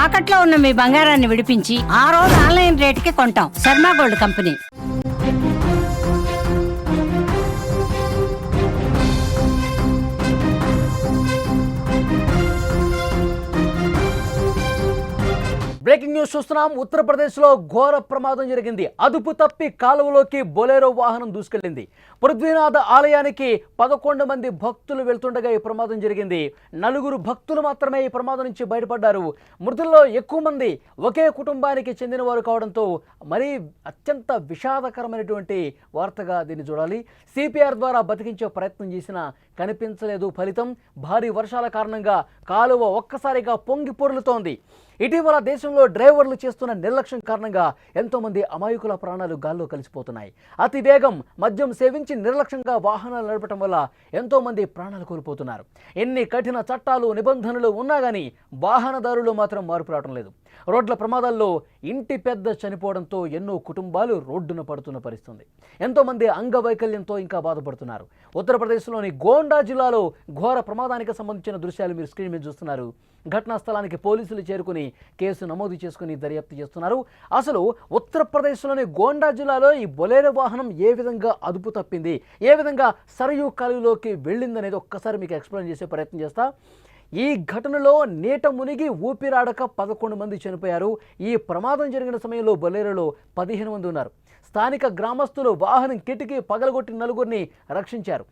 తాకట్లో ఉన్న మీ బంగారాన్ని విడిపించి ఆ రోజు ఆన్లైన్ రేటుకి కొంటాం. Sharma gold company. Breaking news చూస్తున్నాం. ఉత్తరప్రదేశ్లో ఘోర ప్రమాదం జరిగింది. అదుపు తప్పి కాలువలోకి బొలెరో వాహనం దూసుకెళ్లింది. పృథ్వీనాథ్ ఆలయానికి 11 మంది భక్తులు వెళ్తుండగా ఈ ప్రమాదం జరిగింది. 4 భక్తులు మాత్రమే ఈ ప్రమాదం నుంచి బయటపడ్డారు. మృతుల్లో ఎక్కువ మంది ఒకే కుటుంబానికి చెందిన వారు కావడంతో మరీ అత్యంత విషాదకరమైనటువంటి వార్తగా దీన్ని చూడాలి. సిపిఆర్ ద్వారా బతికించే ప్రయత్నం చేసినా కనిపించలేదు ఫలితం. భారీ వర్షాల కారణంగా కాలువ ఒక్కసారిగా పొంగి పొర్లుతోంది. ఇటీవల దేశంలో డ్రైవర్లు చేస్తున్న నిర్లక్ష్యం కారణంగా ఎంతోమంది అమాయకుల ప్రాణాలు గాల్లో కలిసిపోతున్నాయి. అతి వేగం, మద్యం సేవించి నిర్లక్ష్యంగా వాహనాలు నడపడం వల్ల ఎంతోమంది ప్రాణాలు కోల్పోతున్నారు. ఎన్ని కఠిన చట్టాలు, నిబంధనలు ఉన్నా కానీ వాహనదారులు మాత్రం మార్పు రావడం లేదు. రోడ్ల ప్రమాదాల్లో ఇంటి పెద్ద చనిపోవడంతో ఎన్నో కుటుంబాలు రోడ్డున పడుతున్న పరిస్థితుంది. ఎంతోమంది అంగవైకల్యంతో ఇంకా బాధపడుతున్నారు. ఉత్తరప్రదేశ్లోని గోండా జిల్లాలో ఘోర ప్రమాదానికి సంబంధించిన దృశ్యాలు మీరు స్క్రీన్ మీద చూస్తున్నారు. ఘటనా స్థలానికి పోలీసులు చేరుకుని కేసు నమోదు చేసుకుని దర్యాప్తు చేస్తున్నారు. అసలు ఉత్తరప్రదేశ్లోని గోండా జిల్లాలో ఈ బొలెరో వాహనం ఏ విధంగా అదుపు తప్పింది, ఏ విధంగా సరయూ కాలువలోకి వెళ్ళిందనేది ఒక్కసారి మీకు ఎక్స్ప్లెయిన్ చేసే ప్రయత్నం చేస్తా. ఈ ఘటనలో నీట మునిగి ఊపిరాడక 11 మంది చనిపోయారు. ఈ ప్రమాదం జరిగిన సమయంలో బొలెరోలో 15 మంది ఉన్నారు. స్థానిక గ్రామస్తులు వాహనం కిటికీ పగలగొట్టి 4గురిని రక్షించారు.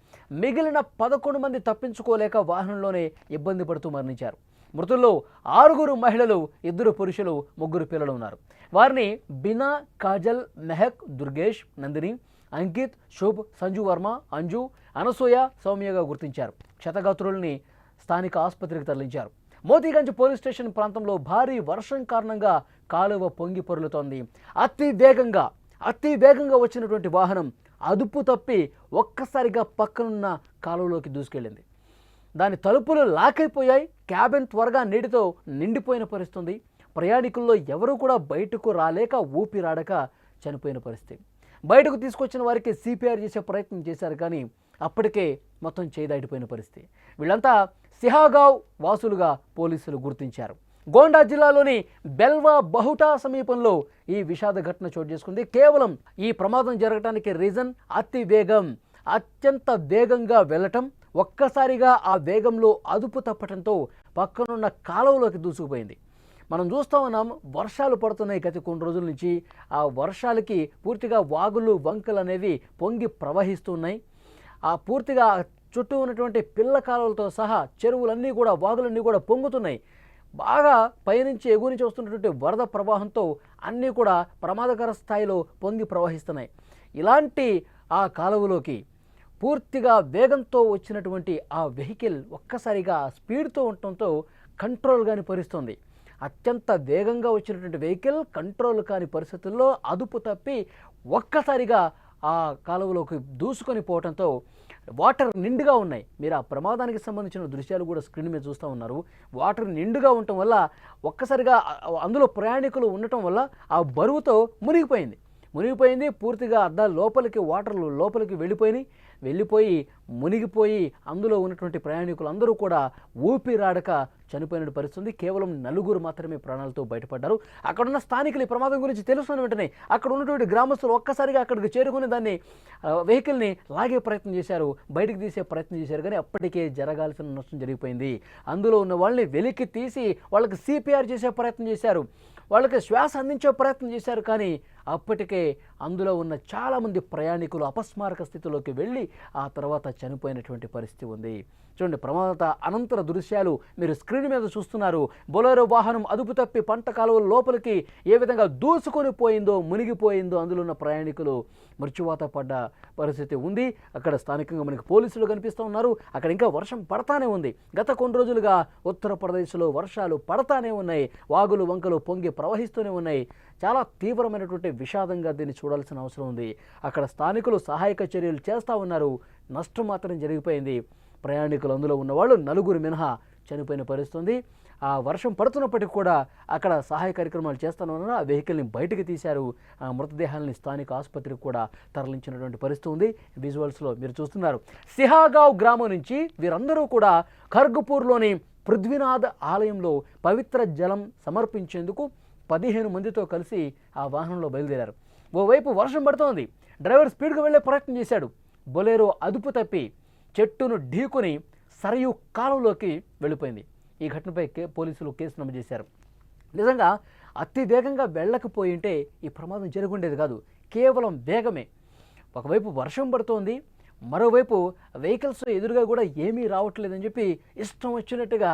మిగిలిన 11 మంది తప్పించుకోలేక వాహనంలోనే ఇబ్బంది పడుతూ మరణించారు. మృతుల్లో 6 మహిళలు, 2 పురుషులు, 3 పిల్లలు ఉన్నారు. వారిని బినా, కాజల్, మెహక్, దుర్గేష్, నందిని, అంకిత్, శుభ్, సంజు వర్మ, అంజు, అనసూయ, సౌమ్యగా గుర్తించారు. క్షతగాత్రుల్ని స్థానిక ఆసుపత్రికి తరలించారు. మోతీగంజ్ పోలీస్ స్టేషన్ ప్రాంతంలో భారీ వర్షం కారణంగా కాలువ పొంగి పొర్లుతోంది. అతి వేగంగా వచ్చినటువంటి వాహనం అదుపు తప్పి ఒక్కసారిగా పక్కనున్న కాలువలోకి దూసుకెళ్ళింది. దాని తలుపులు లాక్ అయిపోయాయి. క్యాబిన్ త్వరగా నీటితో నిండిపోయిన పరిస్థితి. ప్రయాణికుల్లో ఎవరూ కూడా బయటకు రాలేక ఊపిరాడక చనిపోయిన పరిస్థితి. బయటకు తీసుకొచ్చిన వారికి సిపిఆర్ చేసే ప్రయత్నం చేశారు కానీ అప్పటికే మొత్తం చేదాటిపోయిన పరిస్థితి. వీళ్ళంతా సిహాగావ్ వాసులుగా పోలీసులు గుర్తించారు. గోండా జిల్లాలోని బెల్వా బహుటా సమీపంలో ఈ విషాద ఘటన చోటు చేసుకుంది. కేవలం ఈ ప్రమాదం జరగడానికి రీజన్ అత్యంత వేగంగా వెళ్ళటం. ఒక్కసారిగా ఆ వేగంలో అదుపు తప్పటంతో పక్కనున్న కాలువలోకి దూసుకుపోయింది. మనం చూస్తూ ఉన్నాం, వర్షాలు పడుతున్నాయి గత కొన్ని రోజుల నుంచి. ఆ వర్షాలకి పూర్తిగా వాగులు, వంకలు అనేవి పొంగి ప్రవహిస్తున్నాయి. ఆ పూర్తిగా చుట్టూ ఉన్నటువంటి పిల్ల కాలువలతో సహా చెరువులన్నీ కూడా, వాగులన్నీ కూడా పొంగుతున్నాయి. బాగా పైనుంచి ఎగురించి వస్తున్నటువంటి వరద ప్రవాహంతో అన్నీ కూడా ప్రమాదకర స్థాయిలో పొంగి ప్రవహిస్తున్నాయి. ఇలాంటి ఆ కాలువలోకి పూర్తిగా వేగంతో వచ్చినటువంటి ఆ వెహికల్ ఒక్కసారిగా స్పీడ్తో ఉండటంతో కంట్రోల్ కాని పరిస్థితుంది. అత్యంత వేగంగా వచ్చినటువంటి వెహికల్ కంట్రోల్ కాని పరిస్థితుల్లో అదుపు తప్పి ఒక్కసారిగా ఆ కాలువలోకి దూసుకొని పోవడంతో వాటర్ నిండుగా ఉన్నాయి. మీరు ఆ ప్రమాదానికి సంబంధించిన దృశ్యాలు కూడా స్క్రీన్ మీద చూస్తూ ఉన్నారు. వాటర్ నిండుగా ఉండటం వల్ల ఒక్కసారిగా అందులో ప్రయాణికులు ఉండటం వల్ల ఆ బరువుతో మునిగిపోయింది. పూర్తిగా అద్దాలు లోపలికి, వాటర్లు లోపలికి వెళ్ళిపోయి మునిగిపోయి అందులో ఉన్నటువంటి ప్రయాణికులు అందరూ కూడా ఊపిరాడక చనిపోయిన పరిస్థితి. కేవలం 4 మాత్రమే ప్రాణాలతో బయటపడ్డారు. అక్కడున్న స్థానికులు ఈ ప్రమాదం గురించి తెలుసుకున్న వెంటనే అక్కడ ఉన్నటువంటి గ్రామస్తులు ఒక్కసారిగా అక్కడికి చేరుకుని దాన్ని వెహికల్ని లాగే ప్రయత్నం చేశారు, బయటకు తీసే ప్రయత్నం చేశారు. కానీ అప్పటికే జరగాల్సిన నష్టం జరిగిపోయింది. అందులో ఉన్న వాళ్ళని వెలికి తీసి వాళ్ళకి సిపిఆర్ చేసే ప్రయత్నం చేశారు, వాళ్ళకి శ్వాస అందించే ప్రయత్నం చేశారు. కానీ అప్పటికే అందులో ఉన్న చాలామంది ప్రయాణికులు అపస్మారక స్థితిలోకి వెళ్ళి ఆ తర్వాత చనిపోయినటువంటి పరిస్థితి ఉంది. చూడండి, ప్రమాద అనంతర దృశ్యాలు మీరు స్క్రీన్ మీద చూస్తున్నారు. బొలెరో వాహనం అదుపు తప్పి పంట కాలువల లోపలికి ఏ విధంగా దూసుకొని పోయిందో, మునిగిపోయిందో, అందులో ఉన్న ప్రయాణికులు మృత్యువాత పడ్డ పరిస్థితి ఉంది. అక్కడ స్థానికంగా మనకి పోలీసులు కనిపిస్తూ ఉన్నారు. అక్కడ ఇంకా వర్షం పడతానే ఉంది. గత కొన్ని రోజులుగా ఉత్తరప్రదేశ్లో వర్షాలు పడతానే ఉన్నాయి. వాగులు, వంకలు పొంగి ప్రవహిస్తూనే ఉన్నాయి. చాలా తీవ్రమైనటువంటి విషాదంగా దీన్ని చూడాల్సిన అవసరం ఉంది. అక్కడ స్థానికులు సహాయక చర్యలు చేస్తూ ఉన్నారు. నష్టం మాత్రం జరిగిపోయింది. ప్రయాణికులు అందులో ఉన్నవాళ్ళు 4 మినహా చనిపోయిన పరిస్థితి. ఆ వర్షం పడుతున్నప్పటికీ కూడా అక్కడ సహాయ కార్యక్రమాలు చేస్తున్నారు. ఆ వెహికల్ని బయటకు తీశారు. ఆ మృతదేహాలని స్థానిక ఆసుపత్రికి కూడా తరలించినటువంటి పరిస్థితి ఉంది. విజువల్స్లో మీరు చూస్తున్నారు. సిహాగావ్ గ్రామం నుంచి వీరందరూ కూడా ఖర్గపూర్లోని పృథ్వీనాథ్ ఆలయంలో పవిత్ర జలం సమర్పించేందుకు 15 మందితో కలిసి ఆ వాహనంలో బయలుదేరారు. ఓవైపు వర్షం పడుతోంది. డ్రైవర్ స్పీడ్గా వెళ్లే ప్రయత్నం చేశాడు. బొలెరో అదుపు తప్పి చెట్టును ఢీకొని సరయూ కాలువలోకి వెళ్ళిపోయింది. ఈ ఘటనపై పోలీసులు కేసు నమోదు చేశారు. నిజంగా అతి వేగంగా వెళ్ళకపోయింటే ఈ ప్రమాదం జరుగుండేది కాదు. కేవలం వేగమే. ఒకవైపు వర్షం పడుతోంది, మరోవైపు వెహికల్స్ ఎదురుగా కూడా ఏమీ రావట్లేదని చెప్పి ఇష్టం వచ్చినట్టుగా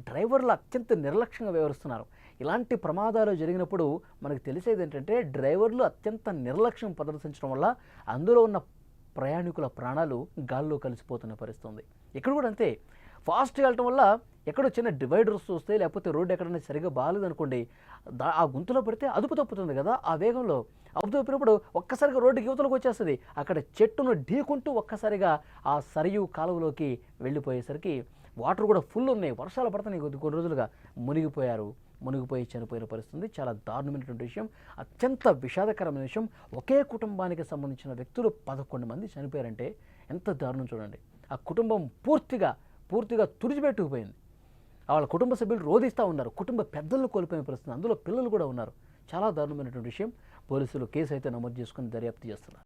డ్రైవర్లు అత్యంత నిర్లక్ష్యంగా వ్యవహరిస్తున్నారు. ఇలాంటి ప్రమాదాలు జరిగినప్పుడు మనకు తెలిసేది ఏంటంటే డ్రైవర్లు అత్యంత నిర్లక్ష్యం ప్రదర్శించడం వల్ల అందులో ఉన్న ప్రయాణికుల ప్రాణాలు గాల్లో కలిసిపోతున్న పరిస్థితి ఉంది. ఇక్కడ కూడా అంతే. ఫాస్ట్గా వెళ్ళటం వల్ల ఎక్కడో చిన్న డివైడర్స్ వస్తే, లేకపోతే రోడ్డు ఎక్కడైనా సరిగా బాగాలేదనుకోండి, ఆ గుంతలో పడితే అదుపు తప్పుతుంది కదా. ఆ వేగంలో అదుపు తప్పినప్పుడు ఒక్కసారిగా రోడ్డుకి యువతలకు వచ్చేస్తుంది. అక్కడ చెట్టును ఢీకుంటూ ఒక్కసారిగా ఆ సరియు కాలువలోకి వెళ్ళిపోయేసరికి వాటర్ కూడా ఫుల్ ఉన్నాయి. వర్షాలు పడుతున్నాయి. కొన్ని రోజులుగా మునిగిపోయి చనిపోయిన పరిస్థితి. చాలా దారుణమైనటువంటి విషయం, అత్యంత విషాదకరమైన విషయం. ఒకే కుటుంబానికి సంబంధించిన వ్యక్తులు 11 మంది చనిపోయారంటే ఎంత దారుణం చూడండి. ఆ కుటుంబం పూర్తిగా తుడిచిపెట్టుకుపోయింది. వాళ్ళ కుటుంబ సభ్యులు రోధిస్తూ ఉన్నారు. కుటుంబ పెద్దలను కోల్పోయిన పరిస్థితి, అందులో పిల్లలు కూడా ఉన్నారు. చాలా దారుణమైనటువంటి విషయం. పోలీసులు కేసు అయితే నమోదు చేసుకుని దర్యాప్తు చేస్తున్నారు.